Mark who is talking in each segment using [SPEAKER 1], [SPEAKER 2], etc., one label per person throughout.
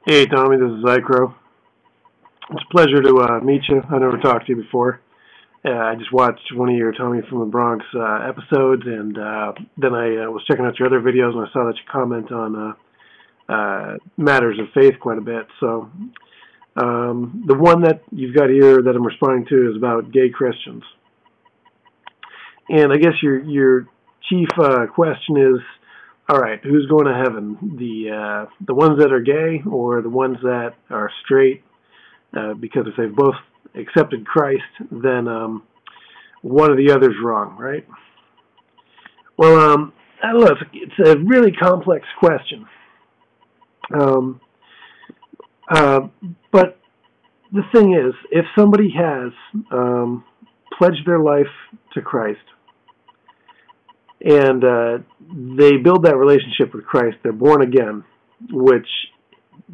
[SPEAKER 1] Hey Tommy, this is Zycro. It's a pleasure to meet you. I never talked to you before. I just watched one of your Tommy from the Bronx episodes, and then I was checking out your other videos, and I saw that you comment on matters of faith quite a bit. So the one that you've got here that I'm responding to is about gay Christians, and I guess your chief question is, all right, who's going to heaven? The ones that are gay or the ones that are straight? Because if they've both accepted Christ, then one or the other's wrong, right? Well, I don't know. It's a really complex question. Um, but the thing is, if somebody has pledged their life to Christ and they build that relationship with Christ, they're born again, which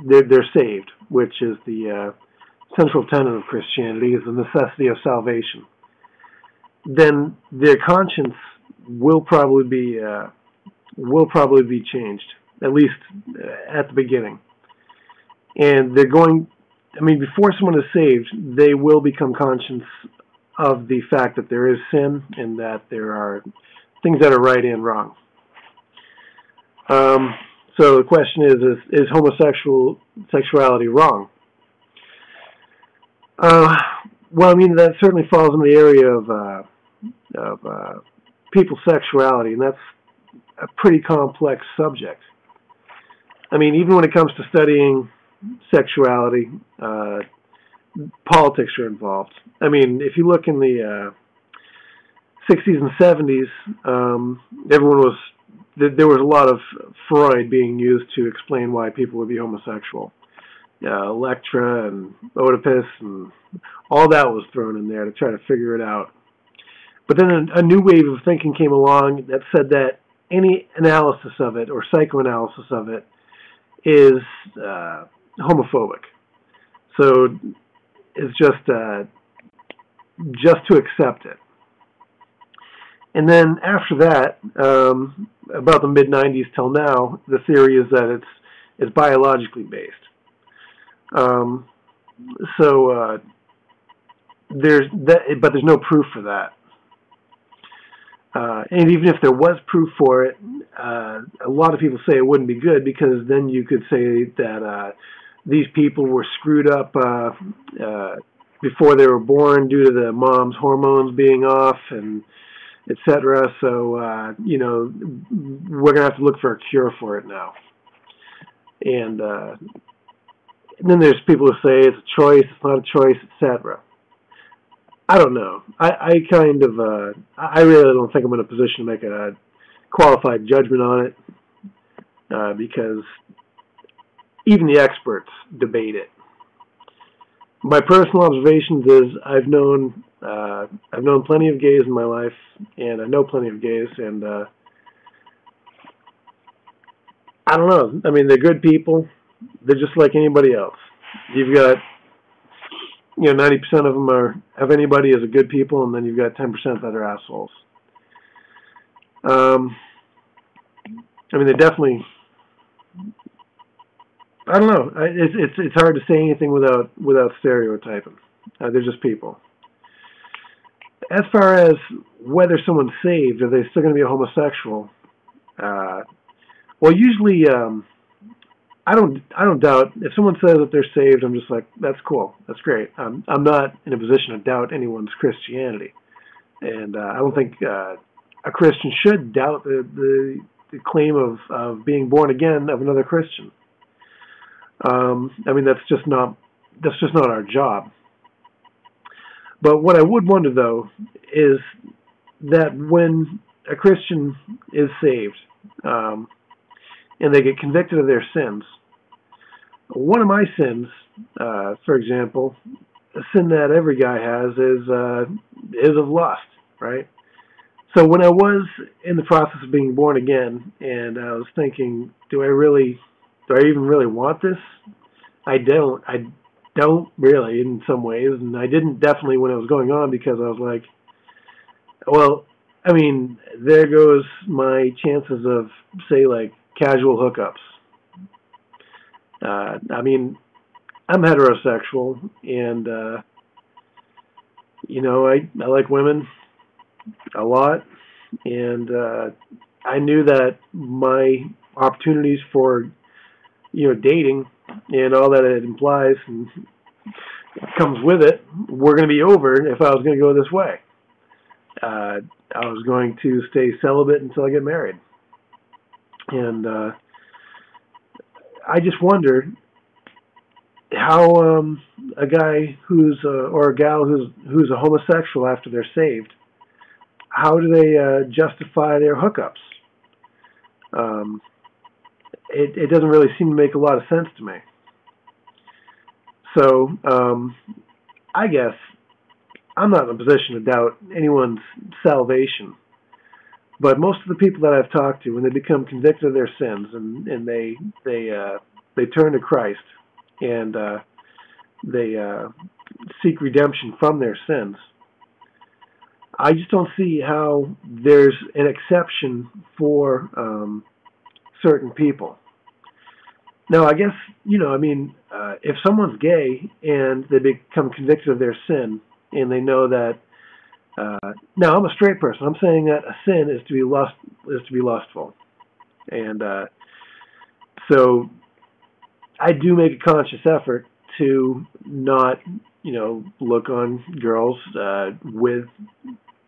[SPEAKER 1] they're saved, which is the central tenet of Christianity, is the necessity of salvation. Then their conscience will probably be changed, at least at the beginning. And they're going. I mean, before someone is saved, they will become conscious of the fact that there is sin and that there are things that are right and wrong. So the question is homosexuality wrong? Well, I mean, that certainly falls in the area of people's sexuality, and that's a pretty complex subject. I mean, even when it comes to studying sexuality, politics are involved. I mean, if you look in the 60s and 70s, there was a lot of Freud being used to explain why people would be homosexual. Electra and Oedipus and all that was thrown in there to try to figure it out. But then a new wave of thinking came along that said that any analysis of it or psychoanalysis of it is homophobic. So it's just to accept it. And then after that, about the mid-90s till now, the theory is that it's biologically based. There's that, but there's no proof for that. And even if there was proof for it, a lot of people say it wouldn't be good, because then you could say that these people were screwed up before they were born due to the mom's hormones being off, and etc. So we're gonna have to look for a cure for it now. And then there's people who say it's a choice, it's not a choice, etc. I don't know. I really don't think I'm in a position to make a qualified judgment on it, because even the experts debate it. My personal observations is I've known plenty of gays in my life, and I know plenty of gays, and I don't know. I mean, they're good people. They're just like anybody else. You've got 90% of them have anybody as a good people, and then you've got 10% that are assholes. I mean, they're definitely. I don't know. It's hard to say anything without stereotyping. They're just people. As far as whether someone's saved, are they still going to be a homosexual? Well, usually, I don't doubt. If someone says that they're saved, I'm just like, that's cool, that's great. I'm not in a position to doubt anyone's Christianity, and I don't think a Christian should doubt the claim of being born again of another Christian. I mean, that's just not our job. But what I would wonder, though, is that when a Christian is saved, and they get convicted of their sins, one of my sins, for example, a sin that every guy has, is of lust, right? So when I was in the process of being born again, and I was thinking, do I even really want this? I don't really, in some ways, and I didn't definitely when it was going on, because I was like, well, I mean, there goes my chances of, say, like, casual hookups. I mean, I'm heterosexual, and I like women a lot, and I knew that my opportunities for dating and all that it implies and comes with it were going to be over if I was going to go this way. Uh, I was going to stay celibate until I get married, and I just wondered how a guy or a gal who's a homosexual after they're saved, how do they justify their hookups? Um, it doesn't really seem to make a lot of sense to me. So I guess I'm not in a position to doubt anyone's salvation, but most of the people that I've talked to, when they become convicted of their sins and they turn to Christ and they seek redemption from their sins, I just don't see how there's an exception for certain people. Now, I guess, if someone's gay and they become convicted of their sin and they know that, now I'm a straight person. I'm saying that a sin is to be lustful. And so I do make a conscious effort to not, look on girls with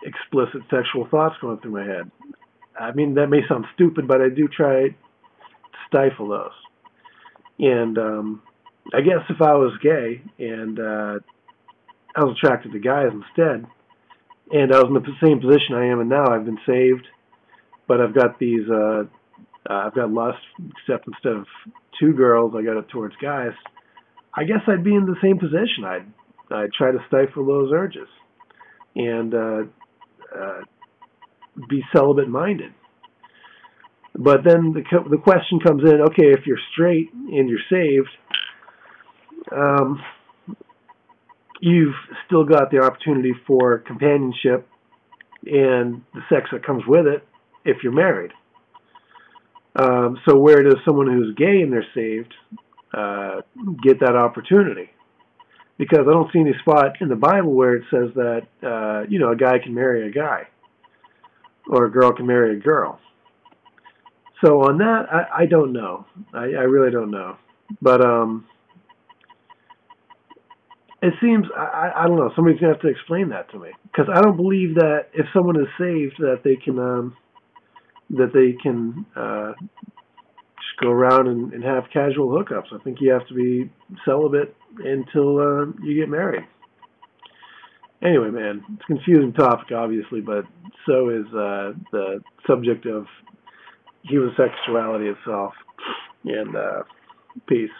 [SPEAKER 1] explicit sexual thoughts going through my head. I mean, that may sound stupid, but I do try to stifle those. And I guess if I was gay and I was attracted to guys instead, and I was in the same position I am in now, I've been saved, but I've got I've got lust, except instead of two girls, I got it towards guys. I guess I'd be in the same position. I'd try to stifle those urges and be celibate-minded. But then the question comes in, okay, if you're straight and you're saved, you've still got the opportunity for companionship and the sex that comes with it if you're married. So where does someone who's gay and they're saved get that opportunity? Because I don't see any spot in the Bible where it says that a guy can marry a guy or a girl can marry a girl. So on that, I don't know. I really don't know. But it seems, I don't know, somebody's going to have to explain that to me. Because I don't believe that if someone is saved that they can just go around and have casual hookups. I think you have to be celibate until you get married. Anyway, man, it's a confusing topic, obviously, but so is the subject of human sexuality itself. And peace.